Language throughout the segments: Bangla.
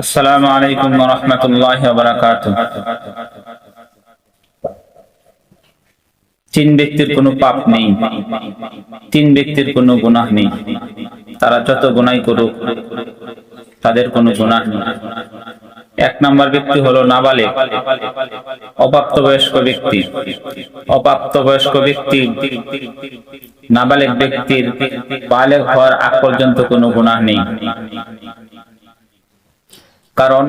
আসসালামু আলাইকুম ওয়া রাহমাতুল্লাহি ওয়া বারাকাতুহু। তিন ব্যক্তির কোনো পাপ নেই, তিন ব্যক্তির কোনো গুনাহ নেই। তারা যত গুনাহ করুক তাদের কোনো গুনাহ নেই। এক নাম্বার ব্যক্তি হলো নাবালেগ, অপ্রাপ্তবয়স্ক ব্যক্তি। অপ্রাপ্তবয়স্ক ব্যক্তি নাবালেগ ব্যক্তির বালেগ হওয়ার আগ পর্যন্ত কোনো গুনাহ নেই। কারণ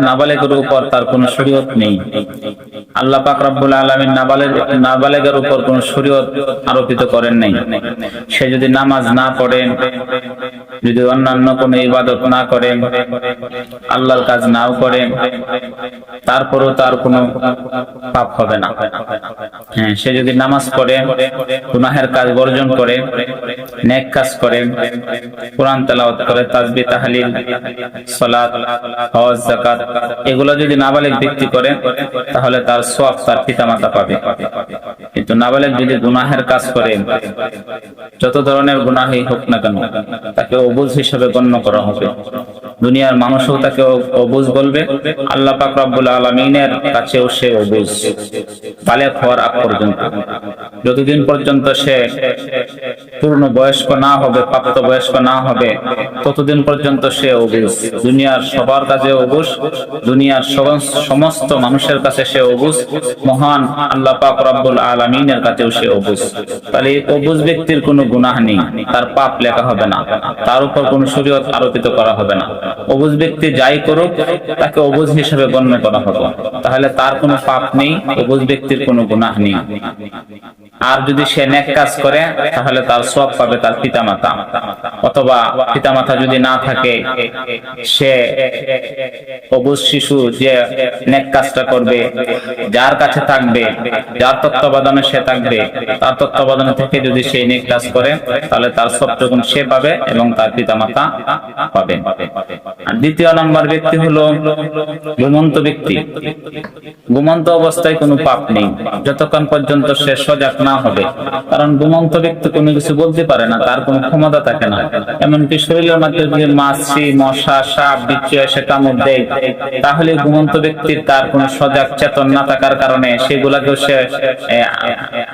নাবালেগের উপর তার কোনো শরীয়ত নেই। আল্লাহ পাক রব্বুল আলামিন নাবালেগের উপর কোনো শরীয়ত আরোপিত করেন নাই। সে যদি নামাজ না পড়ে, যদি অন্যান্য কোনো ইবাদত না করে, আল্লাহর কাজ নাও করে, তারপরেও তার কোনো পাপ হবে না। হ্যাঁ, সে যদি নামাজ পড়ে, গুনাহের কাজ বর্জন করে, নেক কাজ করে, কোরআন তেলাওয়াত করে, তাসবিহ তাহলিল, সালাত, হজ, যাকাত এগুলো যদি নাবালেগ ব্যক্তি করে তাহলে তার সওয়াব তার পিতামাতা পাবে। কিন্তু নাবালেগ যদি গুনাহের কাজ করে, যত ধরনের গুনাহই হোক না কেন, তাকে অবুঝ হিসেবে গণ্য করা হবে। দুনিয়ার মানুষও তাকে অবুঝ বলবে, আল্লাহ পাক রব্বুল আলামিনের কাছেও সে অবুঝ বালেগ হওয়ার আগ পর্যন্ত। যতদিন পর্যন্ত সে পূর্ণ বয়স্ক না হবে, প্রাপ্ত বয়স্ক না হবে, ততদিন পর্যন্ত সে অবুঝ। দুনিয়ার সবার কাছে অবুঝ, দুনিয়ার সমস্ত মানুষের কাছে সে অবুঝ, মহান আল্লাহ পাক রব্বুল আলামিনের কাছেও সে অবুঝ। তাহলে অবুঝ ব্যক্তির কোনো গুনাহ নেই, তার পাপ লেখা হবে না, তার উপর কোনো শরীয়ত আরোপিত করা হবে না। অবুঝ ব্যক্তি যাই করুক তাকে অবুঝ হিসেবে গণ্য করা হবে। তাহলে তার কোনো পাপ নেই, অবুঝ ব্যক্তির কোনো গুনাহ নেই। আর যদি সে নেক কাজ করে তাহলে তার সওয়াব পাবে তার পিতামাতা, অথবা পিতামাতা যদি না থাকে, সে অবুঝ শিশু যে নেক কাজটা করবে, যার কাছে থাকবে, যার তত্ত্বাবধানে সে থাকবে, তার তত্ত্বাবধানে থেকে যদি সে নেক কাজ করে তাহলে তার সবটুকুন সে পাবে এবং তার পিতামাতা পাবে। আর দ্বিতীয় নম্বর ব্যক্তি হলো ঘুমন্ত ব্যক্তি। ঘুমন্ত অবস্থায় কোনো পাপ নেই যতক্ষণ পর্যন্ত সে সজাগ না হবে। কারণ ঘুমন্ত ব্যক্তি কোনো কিছু বলতে পারে না, তার কোনো ক্ষমতা থাকে না। এমনকি শরীরের মধ্যে যদি মাছি, মশা, সাপ, বিচ্ছু এসে কামড় দেয়, তাহলে ঘুমন্ত ব্যক্তির তার কোনো সজাগ চেতন না থাকার কারণে সেগুলাকেও সে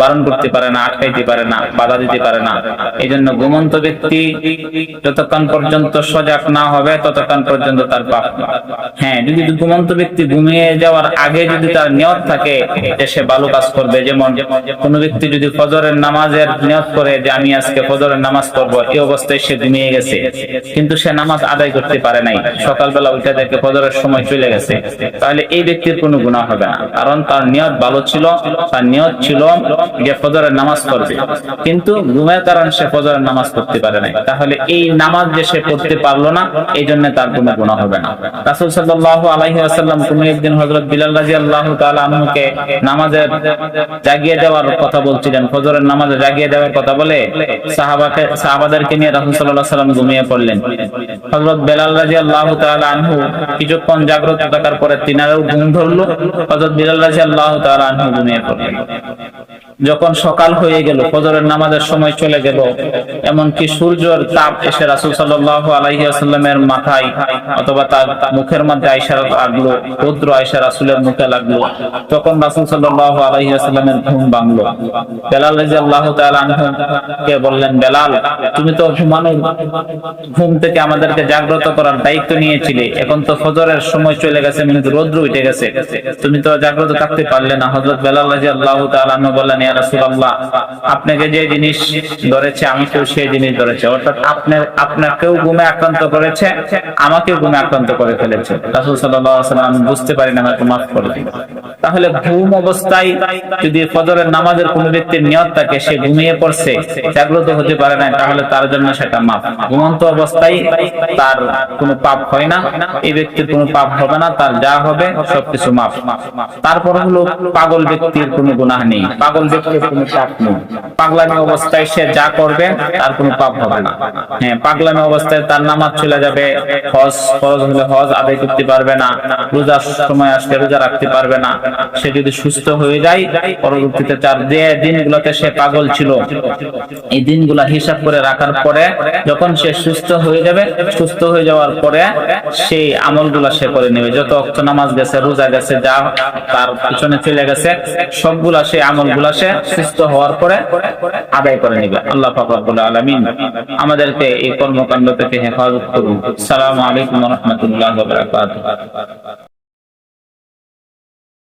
বারণ করতে পারে না, আটকাইতে পারে না, বাধা দিতে পারে না। এই জন্য ঘুমন্ত ব্যক্তি যতক্ষণ পর্যন্ত সজাগ না হবে ততক্ষণ পর্যন্ত তার পাপ। হ্যাঁ, যদি ঘুমন্ত ব্যক্তি ঘুমিয়ে যাওয়ার আগে যদি তার নিয়ত থাকে যে সে ভালো কাজ করবে, যেমন কোন ব্যক্তি যদি ফজরের নামাজের নিয়ত করে যে আমি আজকে ফজরের নামাজ পড়বো, এই অবস্থায় সে ঘুমিয়ে গেছে, কিন্তু সে নামাজ আদায় করতে পারে নাই, সকালবেলা উঠে দেখে ফজরের সময় চলে গেছে, তাহলে এই ব্যক্তির কোনো গুনাহ হবে না। কারণ তার নিয়ত ভালো ছিল, তার নিয়ত ছিল যে ফজরের নামাজ পড়বে, কিন্তু ঘুমের কারণে সে ফজরের নামাজ পড়তে পারে নাই। তাহলে এই নামাজ যে সে পড়তে পারলো না, এই জন্য তার কোনো গুনাহ হবে না। রাসূল সাল্লাল্লাহু আলাইহি ওয়াসাল্লাম কোন একদিন হযরত বিলাল রাদিয়াল্লাহু তাআলা আনহুকে নামাজে জাগিয়ে দেওয়ার কথা বলছিলেন, ফজরের নামাজে জাগিয়ে দেওয়ার কথা বলে সাহাবাদেরকে নিয়ে রাসূল সাল্লাল্লাহু আলাইহি ওয়াসাল্লাম ঘুমিয়ে পড়লেন। হযরত বিলাল রাদিয়াল্লাহু তাআলা আনহু কিছুক্ষণ জাগ্রত থাকার পরে তিনারও ঘুম ধরলো, হযরত বিলাল রাদিয়াল্লাহু তাআলা আনহু ঘুমিয়ে পড়লেন। যখন সকাল হয়ে গেল, ফজরের নামাজের সময় চলে গেল, এমনকি সূর্যের তাপ এসে রাসূল সাল্লাল্লাহু আলাইহি ওয়াসাল্লামের মাথায় অথবা তার মুখের মধ্যে আয়েশা লাগলো, রৌদ্র আয়েশা রাসূলের মুখে লাগলো, তখন রাসূল সাল্লাল্লাহু আলাইহি ওয়াসাল্লামের ঘুম ভাঙলো। বেলাল রাদিয়াল্লাহু তাআলা আনহু কে বললেন, বেলাল তুমি তো ঘুমানো, ঘুম থেকে আমাদেরকে জাগ্রত করার দায়িত্ব নিয়েছিলে, এখন তো ফজরের সময় চলে গেছে, কিন্তু রৌদ্র উঠে গেছে, তুমি তো জাগ্রত থাকতে পারলে না। হযরত বেলাল রাদিয়াল্লাহু তাআলা আনহু বললেন, ইয়া রাসূলুল্লাহ, আপনাকে যে জিনিস ধরেছে আমাকেও সেই জিনিস ধরেছে, অর্থাৎ আপনাকেও ঘুমে আক্রান্ত করেছে, আমাকে ঘুমে আক্রান্ত করে ফেলেছে। রাসূল সাল্লাল্লাহু আলাইহি ওয়াসাল্লাম বুঝতে পারেন, আমাকে মাফ করে দিন। তাহলে ঘুম অবস্থায় যদি ফজরের নামাজের কোন ব্যক্তির নিয়ত থাকে, সে ঘুমিয়ে পড়ছে, জাগ্রত হতে পারে না, তাহলে তার জন্য সেটা মাফ। ঘুমন্ত অবস্থায় তার কোনো পাপ হয় না, এই ব্যক্তির কোনো পাপ হবে না, তার যা হবে সবকিছু মাফ। তারপর হলো পাগল ব্যক্তির কোনো গুনাহ নেই। পাগল ক্ষেত্রে কোনো পাপ নেই। পাগলামি অবস্থায় সে যা করবে তার কোনো পাপ হবে না। হ্যাঁ, পাগলামি অবস্থায় তার নামাজ চলে যাবে, হজ ফরজ হলে হজ আদায় করতে পারবে না, রোজার সময় আসলে রোজা রাখতে পারবে না। সে যদি সুস্থ হয়ে যায়, পরবর্তীতে তার যে দিনগুলোতে সে পাগল ছিল এই দিনগুলা হিসাব করে রাখার পরে যখন সে সুস্থ হয়ে যাবে, সুস্থ হয়ে যাওয়ার পরে সেই আমলগুলা সে করে নেবে। যত ওয়াক্ত নামাজ গেছে, রোজা গেছে, যা তার পিছনে চলে গেছে সবগুলা সেই আমলগুলা সে সুস্থ হওয়ার পরে আদায় করে নেবে। আল্লাহ পাক রব্বুল আলামিন আমাদেরকে এই কর্মকাণ্ড থেকে হেফাজত করুন। আসসালামু আলাইকুম ওয়া রাহমাতুল্লাহি ওয়া বারাকাতুহু।